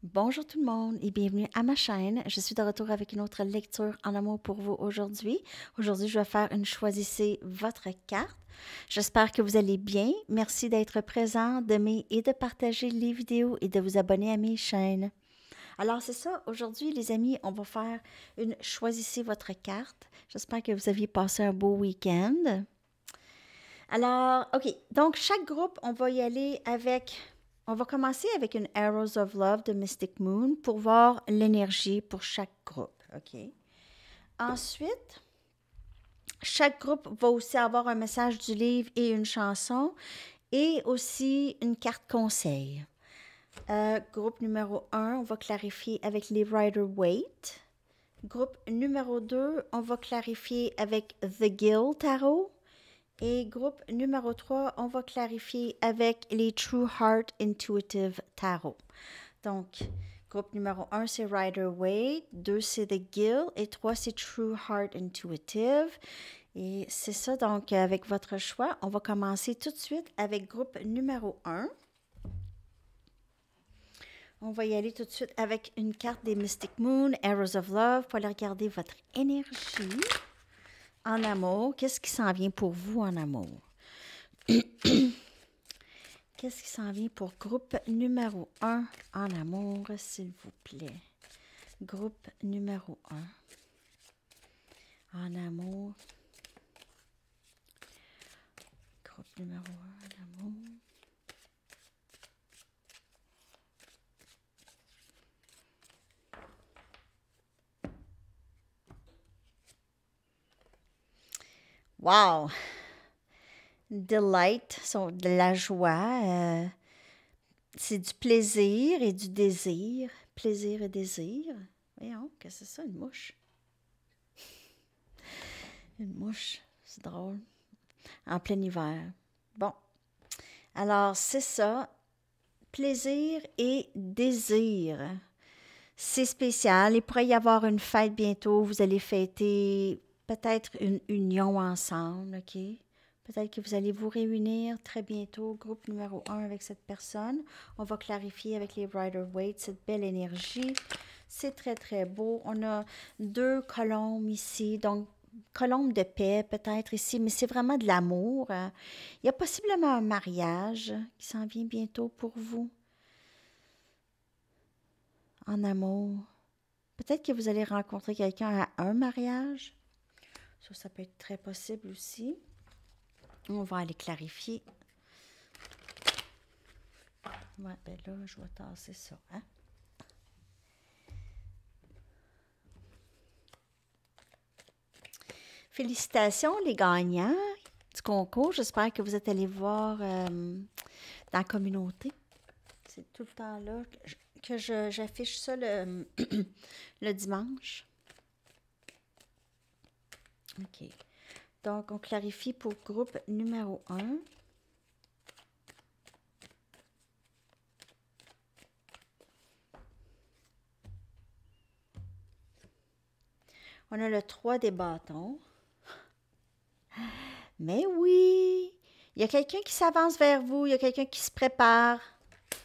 Bonjour tout le monde et bienvenue à ma chaîne. Je suis de retour avec une autre lecture en amour pour vous aujourd'hui. Aujourd'hui, je vais faire une choisissez votre carte. J'espère que vous allez bien. Merci d'être présent, d'aimer et de partager les vidéos et de vous abonner à mes chaînes. Alors c'est ça, aujourd'hui les amis, on va faire une choisissez votre carte. J'espère que vous aviez passé un beau week-end. Alors, OK, donc chaque groupe, on va y aller avec... On va commencer avec une Arrows of Love de Mystic Moon pour voir l'énergie pour chaque groupe, OK? Ensuite, chaque groupe va aussi avoir un message du livre et une chanson et aussi une carte conseil. Groupe numéro 1, on va clarifier avec les Rider-Waite. Groupe numéro 2, on va clarifier avec The Guild Tarot. Et groupe numéro 3, on va clarifier avec les True Heart Intuitive Tarot. Donc, groupe numéro 1, c'est Rider-Waite, 2, c'est The Guild, et 3, c'est True Heart Intuitive. Et c'est ça, donc, avec votre choix, on va commencer tout de suite avec groupe numéro 1. On va y aller tout de suite avec une carte des Mystic Moon, Arrows of Love, pour aller regarder votre énergie en amour. Qu'est-ce qui s'en vient pour vous en amour? Qu'est-ce qui s'en vient pour groupe numéro 1 en amour, s'il vous plaît? Groupe numéro 1 en amour. Groupe numéro 1 en amour. Wow! Delight, de la joie. C'est du plaisir et du désir. Plaisir et désir. Voyons, qu'est-ce que c'est ça, une mouche? Une mouche, c'est drôle. En plein hiver. Bon. Alors, c'est ça. Plaisir et désir. C'est spécial. Il pourrait y avoir une fête bientôt. Vous allez fêter peut-être une union ensemble, OK? Peut-être que vous allez vous réunir très bientôt, groupe numéro 1 avec cette personne. On va clarifier avec les Rider-Waite cette belle énergie. C'est très, très beau. On a 2 colombes ici, donc colombe de paix peut-être ici, mais c'est vraiment de l'amour. Il y a possiblement un mariage qui s'en vient bientôt pour vous, en amour. Peut-être que vous allez rencontrer quelqu'un à un mariage. Ça peut être très possible aussi. On va aller clarifier. Ouais, ben là, je vais tasser ça, hein? Félicitations, les gagnants du concours. J'espère que vous êtes allés voir dans la communauté. C'est tout le temps là que j'affiche ça le, le dimanche. OK. Donc, on clarifie pour groupe numéro 1. On a le 3 des bâtons. Mais oui! Il y a quelqu'un qui s'avance vers vous. Il y a quelqu'un qui se prépare.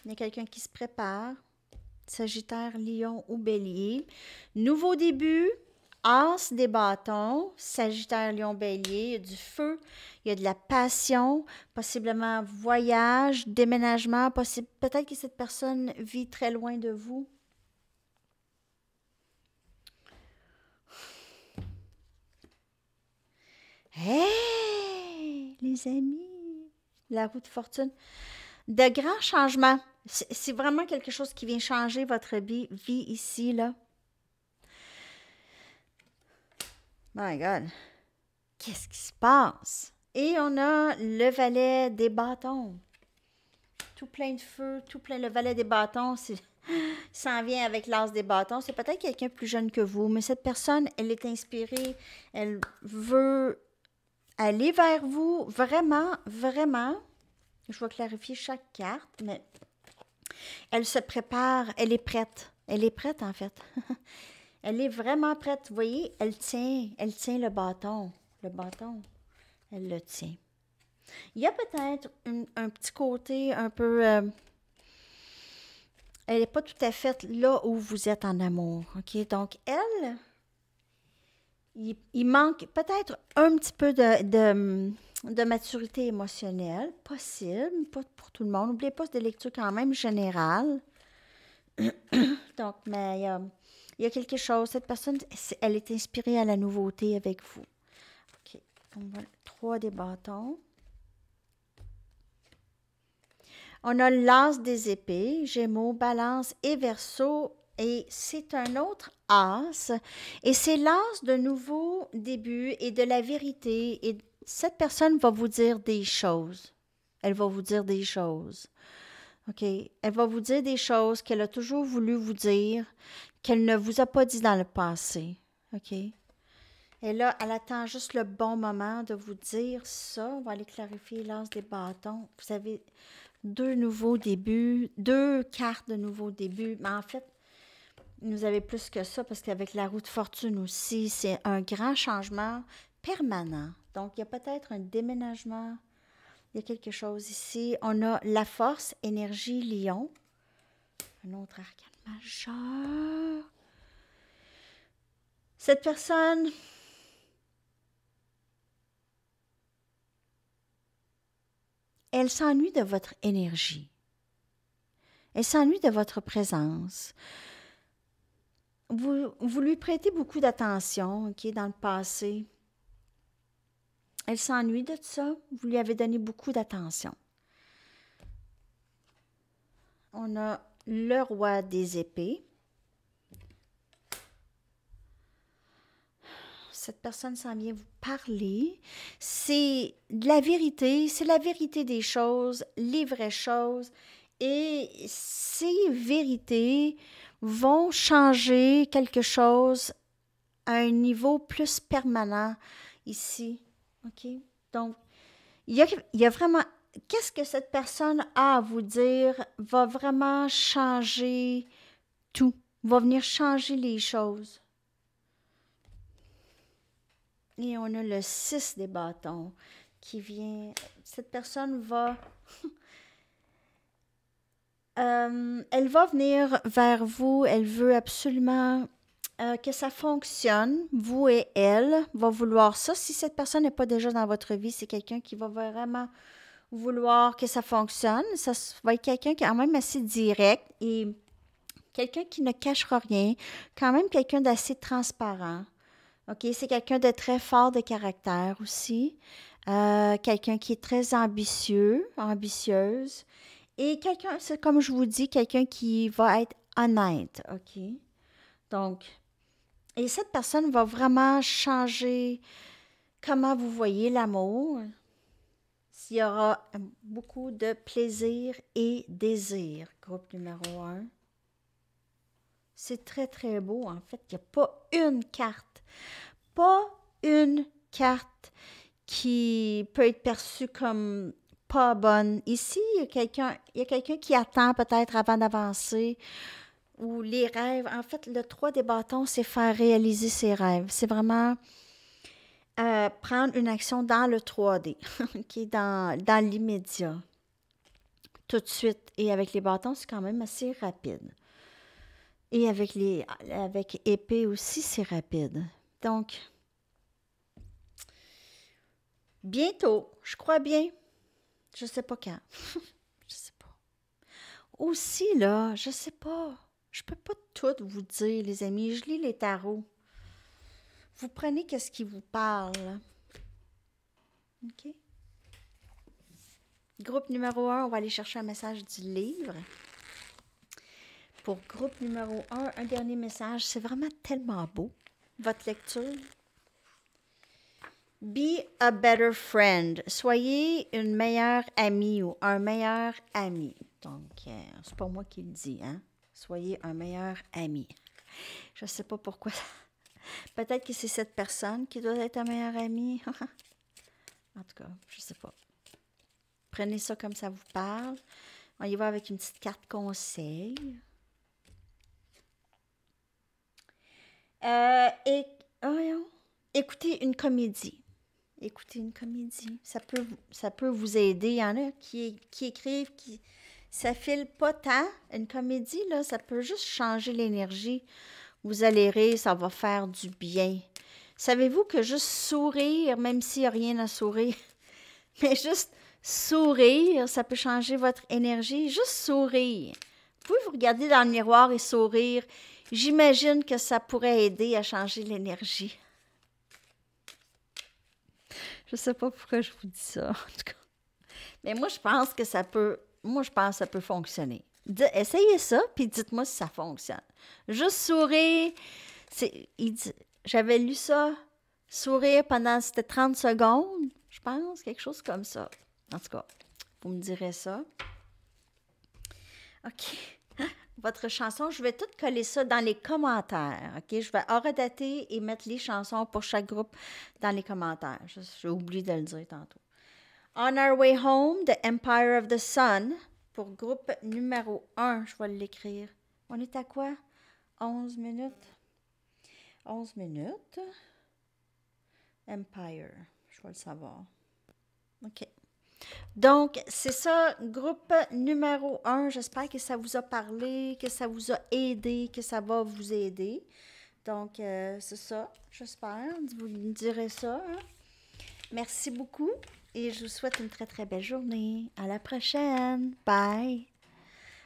Il y a quelqu'un qui se prépare. Sagittaire, Lion ou Bélier. Nouveau début. As des bâtons. Sagittaire, Lion, Bélier. Il y a du feu. Il y a de la passion. Possiblement voyage, déménagement. Peut-être que cette personne vit très loin de vous. Hey, les amis, la roue de fortune. De grands changements. C'est vraiment quelque chose qui vient changer votre vie ici, là. My God. Qu'est-ce qui se passe? Et on a le valet des bâtons. Tout plein de feu, tout plein. Le valet des bâtons, s'en vient avec l'as des bâtons. C'est peut-être quelqu'un plus jeune que vous, mais cette personne, elle est inspirée. Elle veut aller vers vous. Vraiment, vraiment. Je vais clarifier chaque carte, mais elle se prépare. Elle est prête. Elle est prête, en fait. Elle est vraiment prête. Vous voyez, elle tient le bâton. Le bâton, elle le tient. Il y a peut-être un petit côté un peu Elle n'est pas tout à fait là où vous êtes en amour. OK? Donc, elle, il manque peut-être un petit peu de maturité émotionnelle. Possible, pas pour tout le monde. N'oubliez pas, c'est des lectures quand même générales. Donc, mais il y a quelque chose. Cette personne, elle est inspirée à la nouveauté avec vous. OK. On va 3 des bâtons. On a l'as des épées, Gémeaux, Balance et Verseau. Et c'est un autre as. Et c'est l'as de nouveaux débuts et de la vérité. Et cette personne va vous dire des choses. Elle va vous dire des choses. OK? Elle va vous dire des choses qu'elle a toujours voulu vous dire, qu'elle ne vous a pas dit dans le passé. OK? Et là, elle attend juste le bon moment de vous dire ça. On va aller clarifier l'as des bâtons. Vous avez 2 nouveaux débuts, 2 cartes de nouveaux débuts. Mais en fait, vous avez plus que ça parce qu'avec la roue de fortune aussi, c'est un grand changement permanent. Donc, il y a peut-être un déménagement. Il y a quelque chose ici. On a la force, énergie, lion. Un autre arcane majeur. Cette personne, elle s'ennuie de votre énergie. Elle s'ennuie de votre présence. Vous lui prêtez beaucoup d'attention, OK, dans le passé. Elle s'ennuie de ça. Vous lui avez donné beaucoup d'attention. On a le roi des épées. Cette personne s'en vient vous parler. C'est de la vérité, c'est la vérité des choses, les vraies choses. Et ces vérités vont changer quelque chose à un niveau plus permanent ici. OK? Donc, il y a vraiment... Qu'est-ce que cette personne a à vous dire va vraiment changer tout, va venir changer les choses. Et on a le 6 des bâtons qui vient... Cette personne va... elle va venir vers vous, elle veut absolument que ça fonctionne. Vous et elle va vouloir ça. Si cette personne n'est pas déjà dans votre vie, c'est quelqu'un qui va vraiment vouloir que ça fonctionne. Ça va être quelqu'un quand même assez direct et quelqu'un qui ne cachera rien, quand même quelqu'un d'assez transparent. OK, c'est quelqu'un de très fort de caractère aussi. Quelqu'un qui est très ambitieux, ambitieuse. Et quelqu'un, c'est comme je vous dis, quelqu'un qui va être honnête, OK? Donc, et cette personne va vraiment changer comment vous voyez l'amour. Il y aura beaucoup de plaisir et désir, groupe numéro 1. C'est très, très beau, en fait. Il n'y a pas une carte qui peut être perçue comme pas bonne. Ici, il y a quelqu'un qui attend peut-être avant d'avancer, ou les rêves. En fait, le 3 des bâtons, c'est faire réaliser ses rêves. C'est vraiment prendre une action dans le 3D, qui est dans l'immédiat. Tout de suite. Et avec les bâtons, c'est quand même assez rapide. Et avec épée aussi, c'est rapide. Donc, bientôt, je crois bien. Je sais pas quand. Je sais pas. Aussi, là, je sais pas. Je peux pas tout vous dire, les amis. Je lis les tarots. Vous prenez qu'est-ce qui vous parle. OK? Groupe numéro 1, on va aller chercher un message du livre. Pour groupe numéro 1, un dernier message. C'est vraiment tellement beau, votre lecture. Be a better friend. Soyez une meilleure amie ou un meilleur ami. Donc, c'est pas moi qui le dis, hein? Soyez un meilleur ami. Je sais pas pourquoi. Peut-être que c'est cette personne qui doit être un meilleur ami. En tout cas, je sais pas. Prenez ça comme ça vous parle. On y va avec une petite carte conseil. Écoutez une comédie. Écoutez une comédie. Ça peut vous aider. Il y en a qui écrivent, Ça file pas tant. Une comédie, là, ça peut juste changer l'énergie. Vous allez rire, ça va faire du bien. Savez-vous que juste sourire, même s'il n'y a rien à sourire, mais juste sourire, ça peut changer votre énergie. Juste sourire. Vous pouvez vous regarder dans le miroir et sourire. J'imagine que ça pourrait aider à changer l'énergie. Je ne sais pas pourquoi je vous dis ça, en tout cas. Mais moi, je pense que ça peut... Moi, je pense que ça peut fonctionner. Essayez ça, puis dites-moi si ça fonctionne. Juste sourire. J'avais lu ça. Sourire pendant... C'était 30 secondes, je pense. Quelque chose comme ça. En tout cas, vous me direz ça. OK. Votre chanson, je vais tout coller ça dans les commentaires. OK? Je vais hors-dater et mettre les chansons pour chaque groupe dans les commentaires. J'ai oublié de le dire tantôt. On Our Way Home, The Empire of the Sun, pour groupe numéro 1. Je vais l'écrire. On est à quoi? 11 minutes. 11 minutes. Empire. Je vais le savoir. OK. Donc, c'est ça, groupe numéro 1. J'espère que ça vous a parlé, que ça vous a aidé, que ça va vous aider. Donc, c'est ça, j'espère. Vous me direz ça. Hein? Merci beaucoup et je vous souhaite une très, très belle journée. À la prochaine. Bye.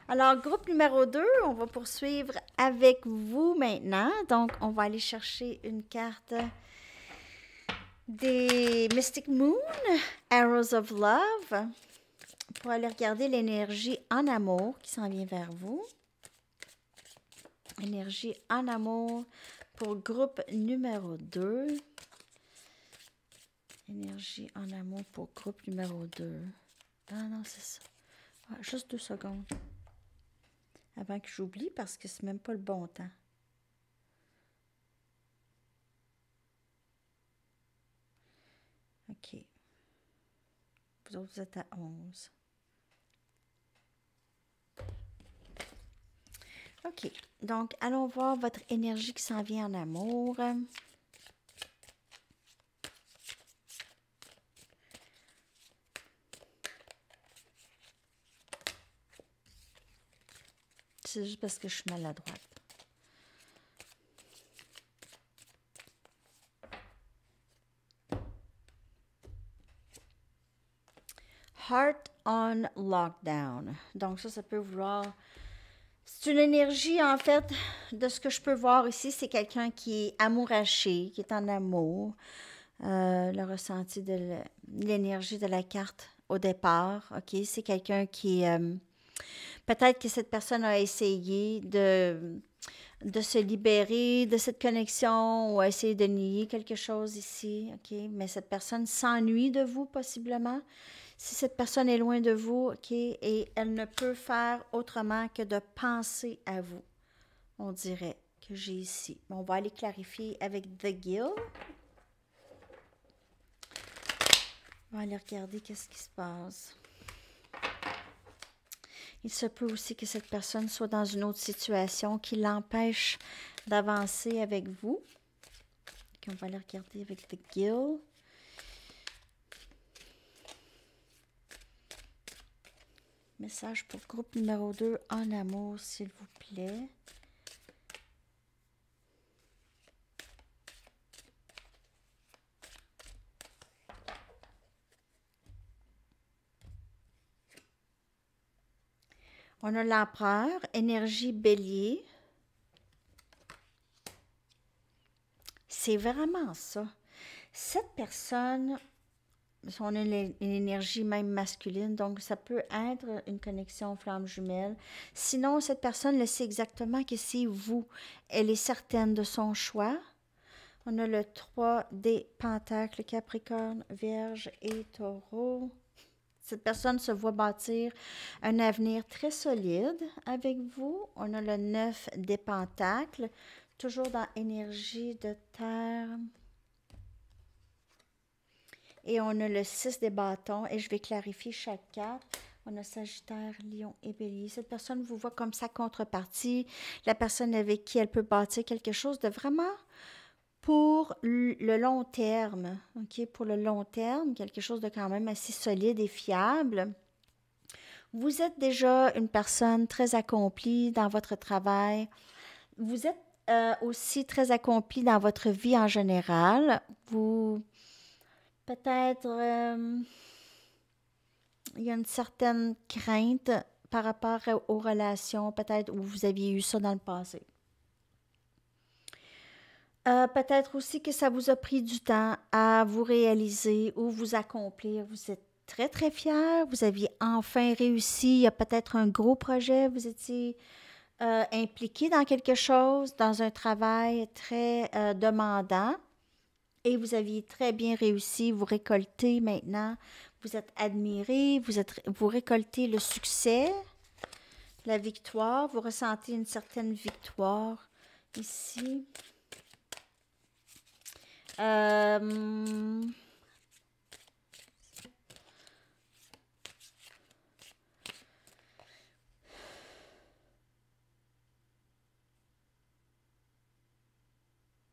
Alors, groupe numéro 2, on va poursuivre avec vous maintenant. Donc, on va aller chercher une carte des Mystic Moon, Arrows of Love, pour aller regarder l'énergie en amour qui s'en vient vers vous. Énergie en amour pour groupe numéro 2. Énergie en amour pour groupe numéro 2. Ah non, c'est ça. Ah, juste 2 secondes. Avant que j'oublie parce que c'est même pas le bon temps. OK. Vous autres, vous êtes à 11. OK. Donc, allons voir votre énergie qui s'en vient en amour. C'est juste parce que je suis maladroite. Heart on lockdown. Donc ça peut vouloir... C'est une énergie, en fait, de ce que je peux voir ici. C'est quelqu'un qui est amouraché, qui est en amour. Le ressenti de l'énergie de la carte au départ. OK? C'est quelqu'un qui... peut-être que cette personne a essayé de se libérer de cette connexion ou a essayé de nier quelque chose ici. OK? Mais cette personne s'ennuie de vous, possiblement. Si cette personne est loin de vous, OK, et elle ne peut faire autrement que de penser à vous, on dirait que j'ai ici. On va aller clarifier avec The Gill. On va aller regarder qu'est-ce qui se passe. Il se peut aussi que cette personne soit dans une autre situation qui l'empêche d'avancer avec vous. Donc, on va aller regarder avec The Gill. Message pour groupe numéro 2 en amour, s'il vous plaît. On a l'empereur, énergie bélier. C'est vraiment ça. Cette personne... On a une énergie même masculine, donc ça peut être une connexion flamme jumelle. Sinon, cette personne le sait exactement que c'est vous. Elle est certaine de son choix. On a le 3 des pentacles, Capricorne, Vierge et Taureau. Cette personne se voit bâtir un avenir très solide avec vous. On a le 9 des pentacles, toujours dans énergie de terre. Et on a le 6 des bâtons. Et je vais clarifier chaque carte. On a Sagittaire, Lion et Bélier. Cette personne vous voit comme sa contrepartie. La personne avec qui elle peut bâtir quelque chose de vraiment pour le long terme. OK? Pour le long terme, quelque chose de quand même assez solide et fiable. Vous êtes déjà une personne très accomplie dans votre travail. Vous êtes aussi très accompli dans votre vie en général. Vous, peut-être, il y a une certaine crainte par rapport aux relations, peut-être où vous aviez eu ça dans le passé. Peut-être aussi que ça vous a pris du temps à vous réaliser ou vous accomplir. Vous êtes très, très fier. Vous aviez enfin réussi. Il y a peut-être un gros projet. Vous étiez impliqué dans quelque chose, dans un travail très demandant. Et vous aviez très bien réussi. Vous récoltez maintenant. Vous êtes admiré. Vous récoltez le succès, la victoire. Vous ressentez une certaine victoire ici. Euh,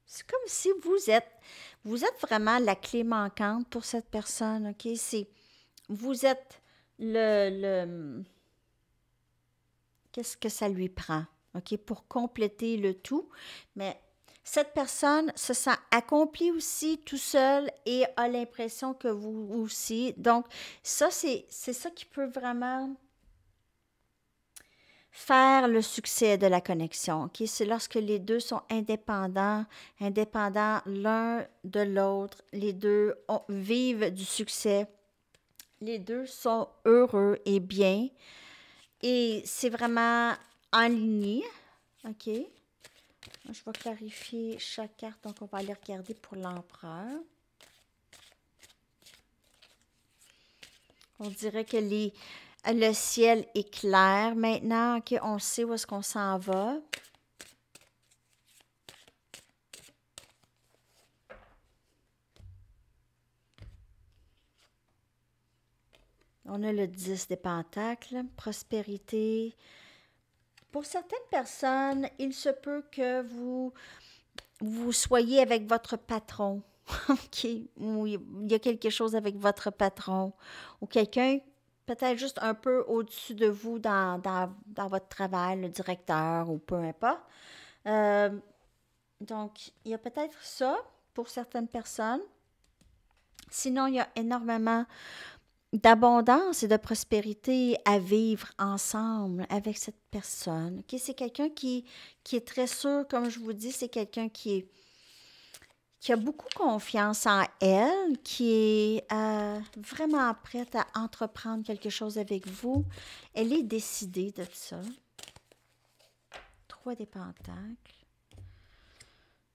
c'est comme si vous êtes vraiment la clé manquante pour cette personne, OK? Vous êtes qu'est-ce que ça lui prend, OK, pour compléter le tout. Mais cette personne se sent accomplie aussi tout seul et a l'impression que vous aussi. Donc, ça, c'est ça qui peut vraiment faire le succès de la connexion. OK? C'est lorsque les deux sont indépendants l'un de l'autre. Les deux vivent du succès. Les deux sont heureux et bien. Et c'est vraiment aligné. OK? Je vais clarifier chaque carte. Donc, on va aller regarder pour l'empereur. On dirait que le ciel est clair maintenant. OK, on sait où est-ce qu'on s'en va. On a le 10 des pentacles, prospérité. Pour certaines personnes, il se peut que vous soyez avec votre patron. OK, ou il y a quelque chose avec votre patron. Ou quelqu'un peut-être juste un peu au-dessus de vous dans votre travail, le directeur ou peu importe. Euh, donc, il y a peut-être ça pour certaines personnes. Sinon, il y a énormément d'abondance et de prospérité à vivre ensemble avec cette personne. Okay? C'est quelqu'un qui est très sûr, comme je vous dis, c'est quelqu'un qui a beaucoup confiance en elle, qui est vraiment prête à entreprendre quelque chose avec vous. Elle est décidée de ça. 3 des pentacles.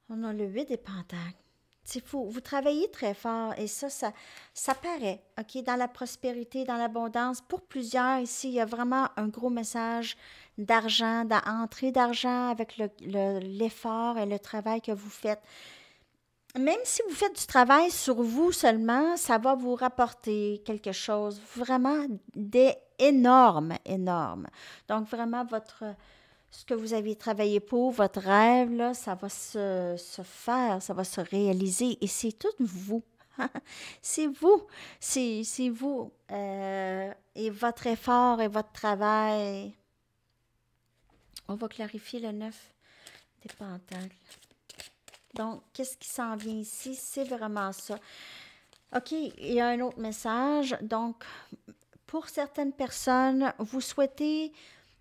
On a le 8 des pentacles. Vous travaillez très fort et ça paraît, OK? Dans la prospérité, dans l'abondance. Pour plusieurs ici, il y a vraiment un gros message d'argent, d'entrée d'argent avec l'effort et le travail que vous faites. Même si vous faites du travail sur vous seulement, ça va vous rapporter quelque chose vraiment d'énorme, énorme. Donc, vraiment, ce que vous aviez travaillé pour, votre rêve, là, ça va se faire, ça va se réaliser. Et c'est tout vous. C'est vous. C'est vous. Et votre effort et votre travail. On va clarifier le 9 des pentacles. Donc, qu'est-ce qui s'en vient ici? C'est vraiment ça. OK, il y a un autre message. Donc, pour certaines personnes, vous souhaitez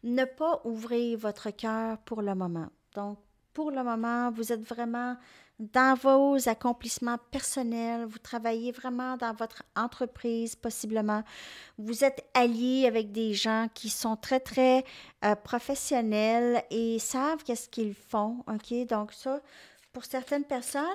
ne pas ouvrir votre cœur pour le moment. Donc, pour le moment, vous êtes vraiment dans vos accomplissements personnels, vous travaillez vraiment dans votre entreprise, possiblement. Vous êtes allié avec des gens qui sont très, très professionnels et savent qu'est-ce qu'ils font. OK? Donc, ça, pour certaines personnes,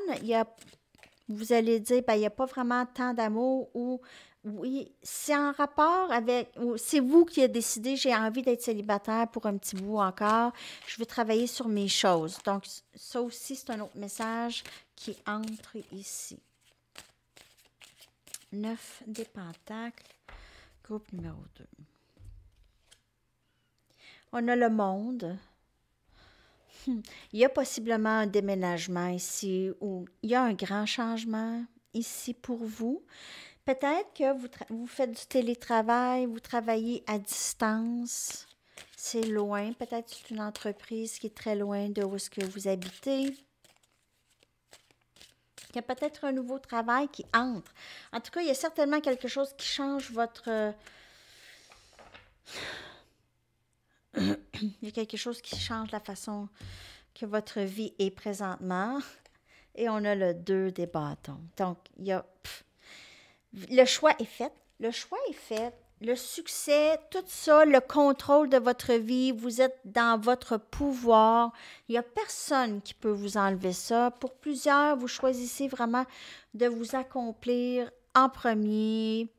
vous allez dire, ben, il n'y a pas vraiment tant d'amour ou oui, c'est en rapport avec, c'est vous qui avez décidé, j'ai envie d'être célibataire pour un petit bout encore, je veux travailler sur mes choses. Donc, ça aussi, c'est un autre message qui entre ici. 9 des pentacles, groupe numéro 2. On a le monde. Il y a possiblement un déménagement ici ou il y a un grand changement ici pour vous. Peut-être que vous faites du télétravail, vous travaillez à distance. C'est loin. Peut-être que c'est une entreprise qui est très loin de où est-ce que vous habitez. Il y a peut-être un nouveau travail qui entre. En tout cas, il y a certainement quelque chose qui change votre... il y a quelque chose qui change la façon que votre vie est présentement. Et on a le 2 des bâtons. Donc, il y a... le choix est fait. Le choix est fait. Le succès, tout ça, le contrôle de votre vie, vous êtes dans votre pouvoir. Il n'y a personne qui peut vous enlever ça. Pour plusieurs, vous choisissez vraiment de vous accomplir en premier,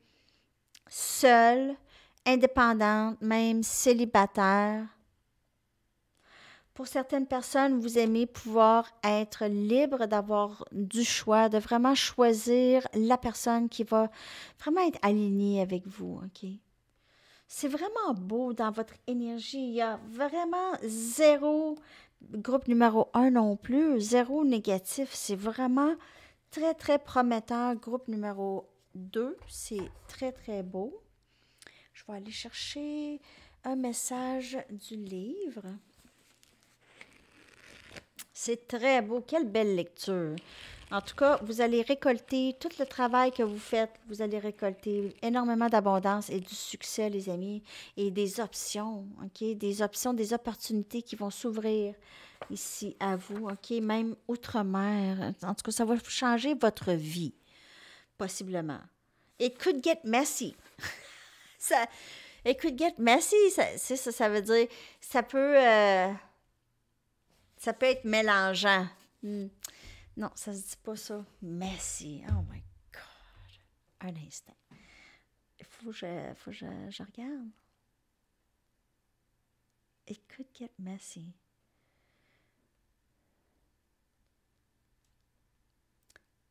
seul, indépendante, même célibataire. Pour certaines personnes, vous aimez pouvoir être libre d'avoir du choix, de vraiment choisir la personne qui va vraiment être alignée avec vous, OK? C'est vraiment beau dans votre énergie. Il y a vraiment zéro groupe numéro 1 non plus, zéro négatif. C'est vraiment très, très prometteur. Groupe numéro 2, c'est très, très beau. Je vais aller chercher un message du livre. C'est très beau. Quelle belle lecture. En tout cas, vous allez récolter tout le travail que vous faites. Vous allez récolter énormément d'abondance et du succès, les amis, et des options, OK? Des options, des opportunités qui vont s'ouvrir ici à vous, OK? Même outre-mer. En tout cas, ça va changer votre vie, possiblement. It could get messy. It could get messy, ça veut dire, ça peut être mélangeant. Non, ça se dit pas ça. Messy. Oh my God. Un instant. Il faut que je regarde. It could get messy.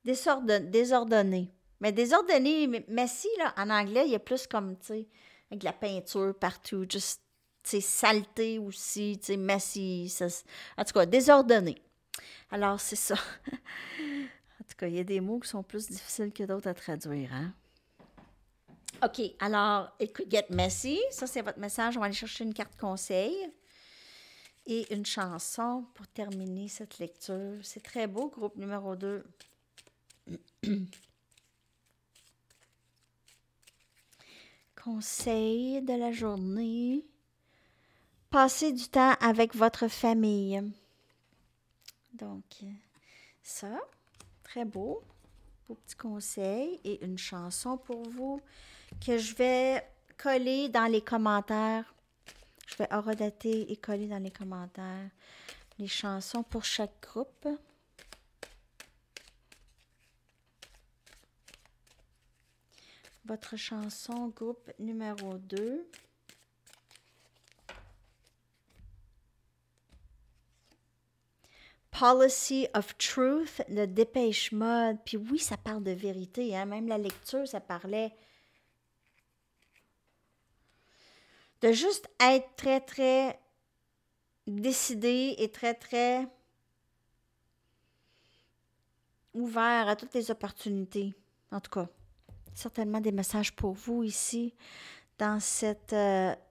Désordonné. Mais désordonné, messy, là, en anglais, il y a plus comme, tu sais, avec de la peinture partout, juste, tu sais, saleté aussi, tu sais, messy. Ça, en tout cas, désordonné. Alors, c'est ça. En tout cas, il y a des mots qui sont plus difficiles que d'autres à traduire, hein? OK, alors, it could get messy. Ça, c'est votre message. On va aller chercher une carte conseil et une chanson pour terminer cette lecture. C'est très beau, groupe numéro 2. Conseil de la journée. Passez du temps avec votre famille. Donc, ça, très beau. Beau petit conseil et une chanson pour vous que je vais coller dans les commentaires. Je vais horodater et coller dans les commentaires les chansons pour chaque groupe. Votre chanson, groupe numéro 2. Policy of Truth, de Dépêche Mode. Puis oui, ça parle de vérité, hein? Même la lecture, ça parlait de juste être très, très décidé et très, très ouvert à toutes les opportunités. En tout cas, certainement des messages pour vous ici dans cette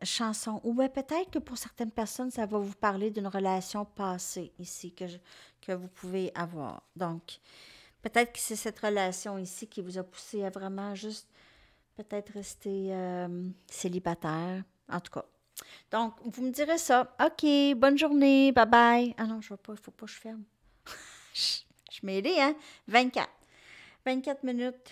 chanson. Ou bien peut-être que pour certaines personnes, ça va vous parler d'une relation passée ici que vous pouvez avoir. Donc, peut-être que c'est cette relation ici qui vous a poussé à vraiment juste peut-être rester célibataire. En tout cas. Donc, vous me direz ça. OK, bonne journée, bye-bye. Ah non, je ne vais pas, il ne faut pas que je ferme. Je m'aidais, hein? 24. 24 minutes.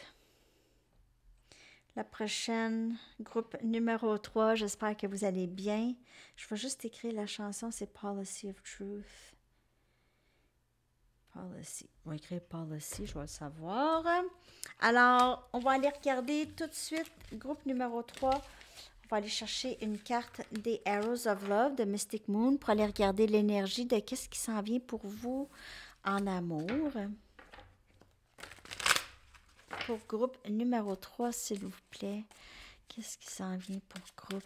La prochaine, groupe numéro 3, j'espère que vous allez bien. Je vais juste écrire la chanson, c'est Policy of Truth. Policy. On va écrire Policy, je vais le savoir. Alors, on va aller regarder tout de suite, groupe numéro 3. On va aller chercher une carte des Arrows of Love de Mystic Moon pour aller regarder l'énergie de qu'est-ce qui s'en vient pour vous en amour. Pour groupe numéro 3, s'il vous plaît. Qu'est-ce qui s'en vient pour groupe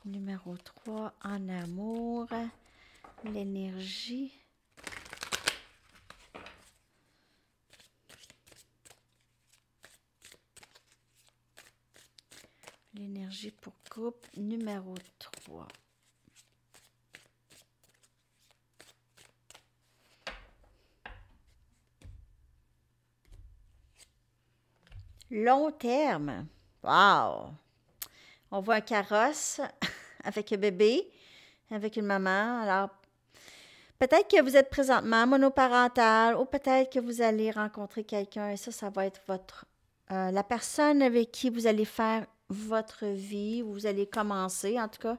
numéro 3 en amour? L'énergie. énergie pour groupe numéro 3. Long terme. Wow! On voit un carrosse avec un bébé, avec une maman. Alors, peut-être que vous êtes présentement monoparental ou peut-être que vous allez rencontrer quelqu'un et ça va être la personne avec qui vous allez faire votre vie, où vous allez commencer. En tout cas,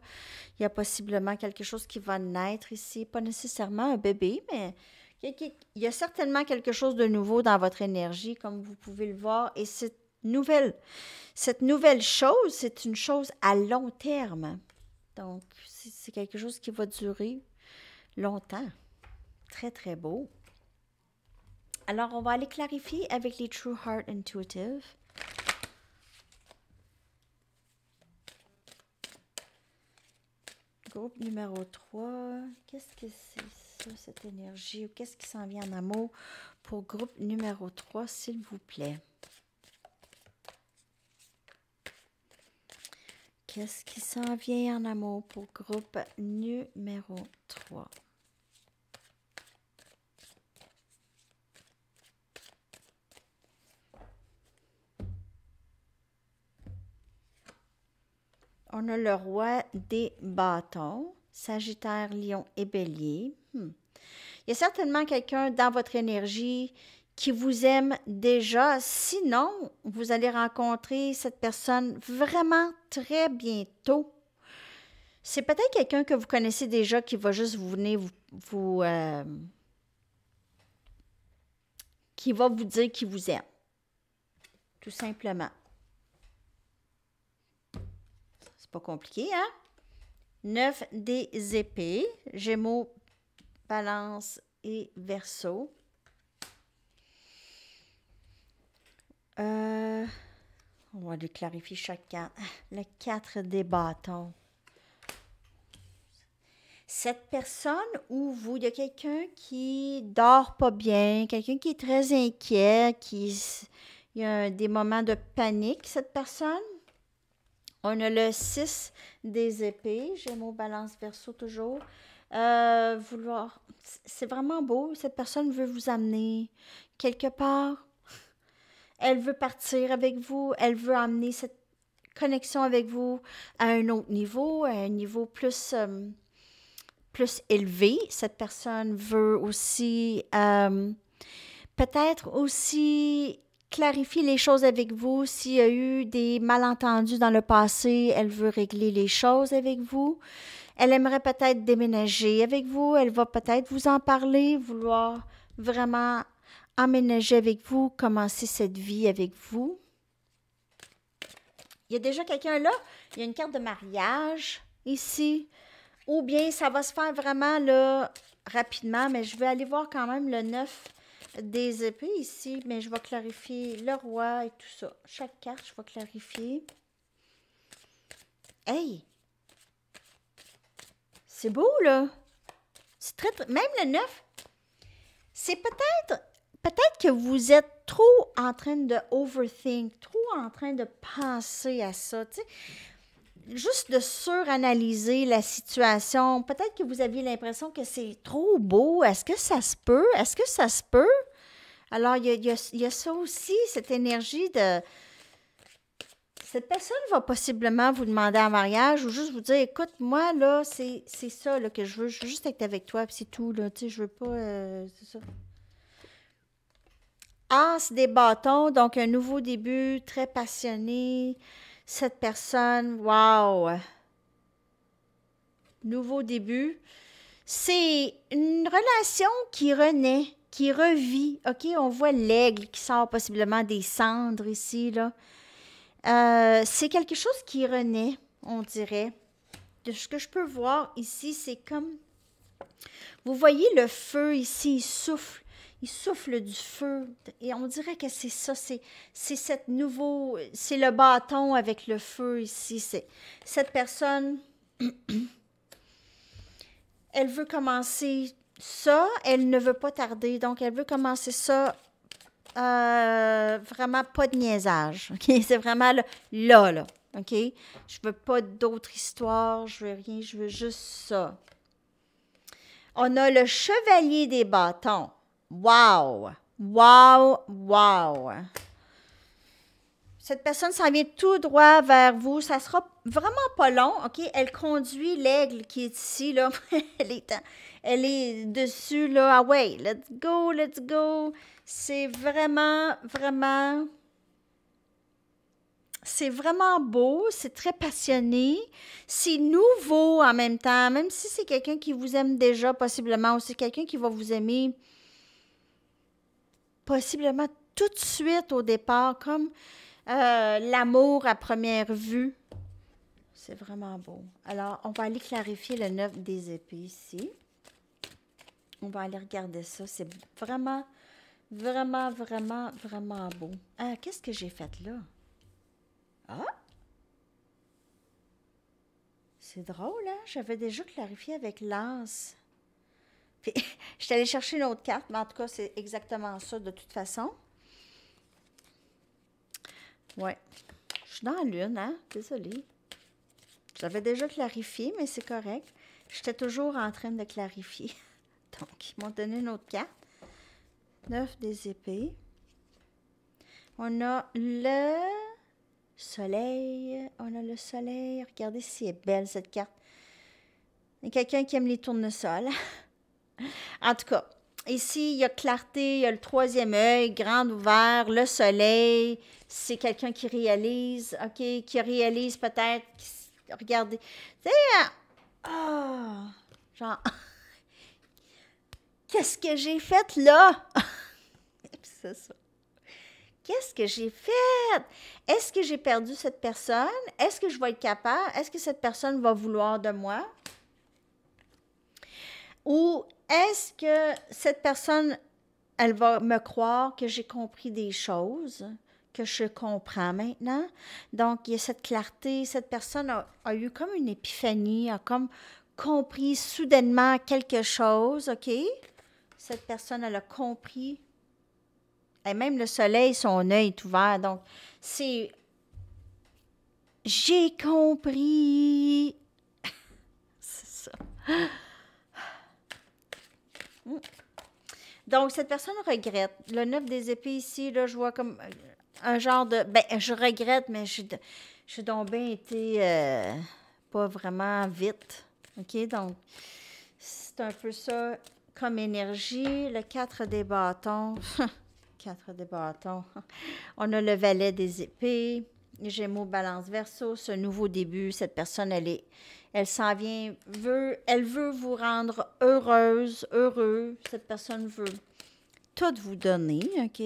il y a possiblement quelque chose qui va naître ici. Pas nécessairement un bébé, mais il y a certainement quelque chose de nouveau dans votre énergie, comme vous pouvez le voir. Et cette nouvelle chose, c'est une chose à long terme. Donc, c'est quelque chose qui va durer longtemps. Très, très beau. Alors, on va aller clarifier avec les True Heart Intuitive. Groupe numéro 3. Qu'est-ce que c'est ça, cette énergie? Ou qu'est-ce qui s'en vient en amour pour groupe numéro 3, s'il vous plaît? Qu'est-ce qui s'en vient en amour pour groupe numéro 3? On a le roi des bâtons, Sagittaire, Lion et Bélier. Il y a certainement quelqu'un dans votre énergie qui vous aime déjà. Sinon, vous allez rencontrer cette personne vraiment très bientôt. C'est peut-être quelqu'un que vous connaissez déjà qui va juste qui va vous dire qu'il vous aime. Tout simplement. C'est pas compliqué, hein? 9 des épées, Gémeaux, Balance et Verseau. On va les clarifier chaque carte. Le 4 des bâtons. Cette personne ou vous, il y a quelqu'un qui dort pas bien, quelqu'un qui est très inquiet, il y a des moments de panique, cette personne. On a le 6 des épées, Gémeaux, Balance, Verseau toujours. C'est vraiment beau, cette personne veut vous amener quelque part. Elle veut partir avec vous, elle veut amener cette connexion avec vous à un autre niveau, à un niveau plus élevé. Cette personne veut aussi peut-être aussi clarifier les choses avec vous. S'il y a eu des malentendus dans le passé, elle veut régler les choses avec vous. Elle aimerait peut-être déménager avec vous. Elle va peut-être vous en parler, vouloir vraiment emménager avec vous, commencer cette vie avec vous. Il y a déjà quelqu'un là. Il y a une carte de mariage ici. Ou bien ça va se faire vraiment là rapidement, mais je vais aller voir quand même le 9 des épées ici, mais je vais clarifier le roi et tout ça. Chaque carte, je vais clarifier. Hey! C'est beau, là! C'est même le 9, c'est peut-être que vous êtes trop en train de overthink, trop en train de penser à ça, tu sais. Juste de suranalyser la situation. Peut-être que vous aviez l'impression que c'est trop beau. Est-ce que ça se peut? Est-ce que ça se peut? Alors, il y a ça aussi, cette énergie de... Cette personne va possiblement vous demander en mariage ou juste vous dire, écoute, moi, là, c'est ça là, que je veux. Je veux juste être avec toi, puis c'est tout, là. Tu sais, je veux pas... c'est ça. As des bâtons, donc un nouveau début, très passionné. Cette personne, wow! Nouveau début. C'est une relation qui renaît, qui revit. OK, on voit l'aigle qui sort possiblement des cendres ici, là. C'est quelque chose qui renaît, on dirait. De ce que je peux voir ici, c'est comme... Vous voyez le feu ici, il souffle du feu. Et on dirait que c'est ça, c'est le bâton avec le feu ici. Cette personne, elle veut commencer ça, elle ne veut pas tarder. Donc, elle veut commencer ça vraiment pas de niaisage. OK? C'est vraiment là. OK? Je veux pas d'autres histoires, je veux rien, je veux juste ça. On a le chevalier des bâtons. Wow! Wow! Wow! Cette personne s'en vient tout droit vers vous. Ça sera vraiment pas long, OK? Elle conduit l'aigle qui est ici, là. Elle est dessus, là. Ah ouais, let's go, let's go. C'est vraiment, vraiment... C'est vraiment beau, c'est très passionné, c'est nouveau en même temps, même si c'est quelqu'un qui vous aime déjà possiblement, ou c'est quelqu'un qui va vous aimer possiblement tout de suite au départ, comme l'amour à première vue. C'est vraiment beau. Alors, on va aller clarifier le 9 des épées ici. On va aller regarder ça. C'est vraiment, vraiment, vraiment, vraiment beau. Qu'est-ce que j'ai fait là? Ah! C'est drôle, hein? J'avais déjà clarifié avec l'as. Puis, je suis allée chercher une autre carte, mais en tout cas, c'est exactement ça de toute façon. Ouais. Je suis dans la lune, hein? Désolée. J'avais déjà clarifié, mais c'est correct. J'étais toujours en train de clarifier. Donc, ils m'ont donné une autre carte. 9 des épées. On a le soleil. On a le soleil. Regardez si elle est belle, cette carte. Il y a quelqu'un qui aime les tournesols. En tout cas, ici, il y a clarté, il y a le troisième œil, grand ouvert, le soleil. C'est quelqu'un qui réalise, OK, qui réalise peut-être. Regardez. Tu sais, genre, qu'est-ce que j'ai fait là? C'est ça. Qu'est-ce que j'ai fait? Est-ce que j'ai perdu cette personne? Est-ce que je vais être capable? Est-ce que cette personne va vouloir de moi? Ou est-ce que cette personne, elle va me croire que j'ai compris des choses, que je comprends maintenant? Donc, il y a cette clarté. Cette personne a eu comme une épiphanie, a comme compris soudainement quelque chose, OK? Cette personne, elle a compris. Et même le soleil, son œil est ouvert. Donc, c'est... J'ai compris. C'est ça. Donc, cette personne regrette. Le 9 des épées ici, là, je vois comme un genre de... Ben, je regrette, mais j'ai donc bien été pas vraiment vite. OK? Donc, c'est un peu ça comme énergie. Le 4 des bâtons. 4 des bâtons. On a le valet des épées. Gémeaux, balance, verseau. Ce nouveau début, cette personne, elle s'en vient, elle veut vous rendre heureuse, heureux. Cette personne veut tout vous donner, OK?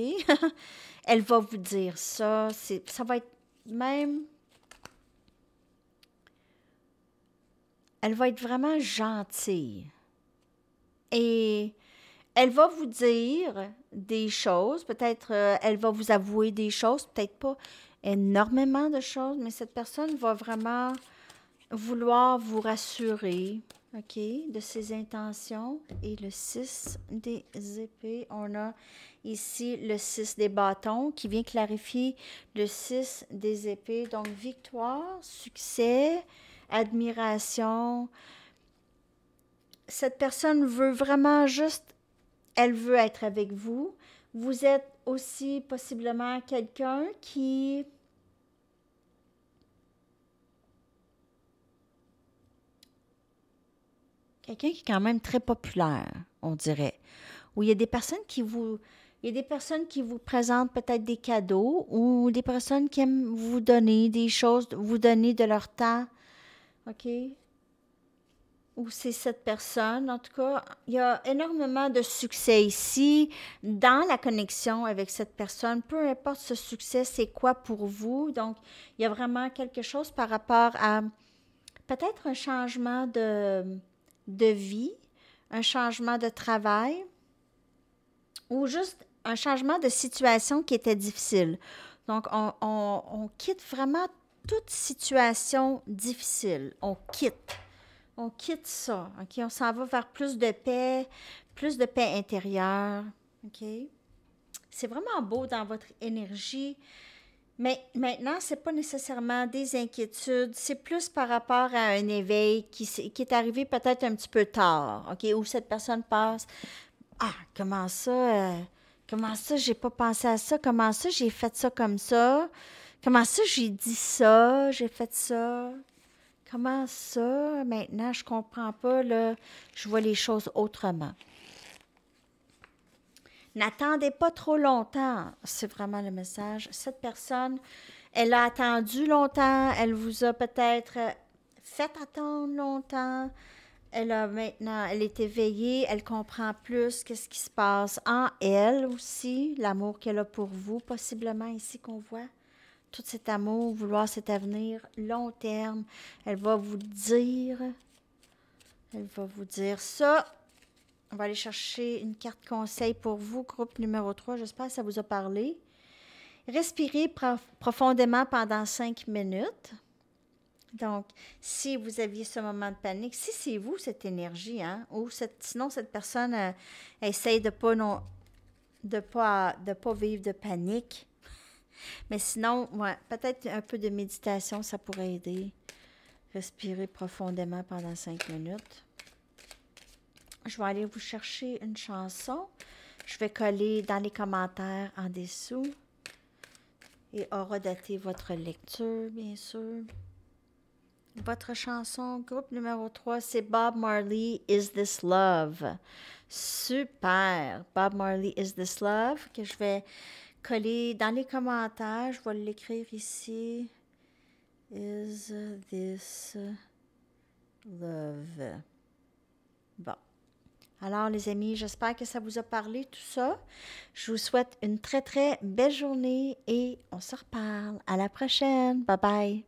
Elle va vous dire ça. Ça va être même... Elle va être vraiment gentille. Et elle va vous dire des choses. Peut-être elle va vous avouer des choses. Peut-être pas énormément de choses, mais cette personne va vraiment vouloir vous rassurer, OK, de ses intentions. Et le 6 des épées, on a ici le 6 des bâtons qui vient clarifier le 6 des épées. Donc, victoire, succès, admiration. Cette personne veut vraiment juste, elle veut être avec vous. Vous êtes aussi possiblement quelqu'un qui... Quelqu'un qui est quand même très populaire, on dirait. Où il y a des personnes qui vous... Il y a des personnes qui vous présentent peut-être des cadeaux ou des personnes qui aiment vous donner des choses, vous donner de leur temps. OK? Ou c'est cette personne. En tout cas, il y a énormément de succès ici dans la connexion avec cette personne. Peu importe ce succès, c'est quoi pour vous. Donc, il y a vraiment quelque chose par rapport à peut-être un changement de vie, un changement de travail ou juste un changement de situation qui était difficile. Donc, on quitte vraiment toute situation difficile. On quitte ça, OK? On s'en va vers plus de paix intérieure, OK? C'est vraiment beau dans votre énergie. Mais maintenant, c'est pas nécessairement des inquiétudes, c'est plus par rapport à un éveil qui est arrivé peut-être un petit peu tard, OK, où cette personne passe, ah, comment ça, j'ai pas pensé à ça, comment ça, j'ai fait ça comme ça, comment ça, j'ai dit ça, j'ai fait ça, comment ça, maintenant, je comprends pas, là, je vois les choses autrement. N'attendez pas trop longtemps, c'est vraiment le message. Cette personne, elle a attendu longtemps, elle vous a peut-être fait attendre longtemps. Elle a maintenant, elle est éveillée, elle comprend plus qu'est-ce qui se passe en elle aussi, l'amour qu'elle a pour vous, possiblement ici qu'on voit. Tout cet amour, vouloir cet avenir long terme, elle va vous dire, elle va vous dire ça. On va aller chercher une carte conseil pour vous, groupe numéro 3. J'espère que ça vous a parlé. Respirez profondément pendant 5 minutes. Donc, si vous aviez ce moment de panique, si c'est vous, cette énergie, hein, ou sinon cette personne essaye de pas vivre de panique. Mais sinon, ouais, peut-être un peu de méditation, ça pourrait aider. Respirer profondément pendant 5 minutes. Je vais aller vous chercher une chanson. Je vais coller dans les commentaires en dessous. Et horodater votre lecture, bien sûr. Votre chanson, groupe numéro 3, c'est Bob Marley, Is This Love? Super! Bob Marley, Is This Love? Que je vais coller dans les commentaires. Je vais l'écrire ici. Is This Love? Bon. Alors, les amis, j'espère que ça vous a parlé, tout ça. Je vous souhaite une très, très belle journée et on se reparle. À la prochaine. Bye bye.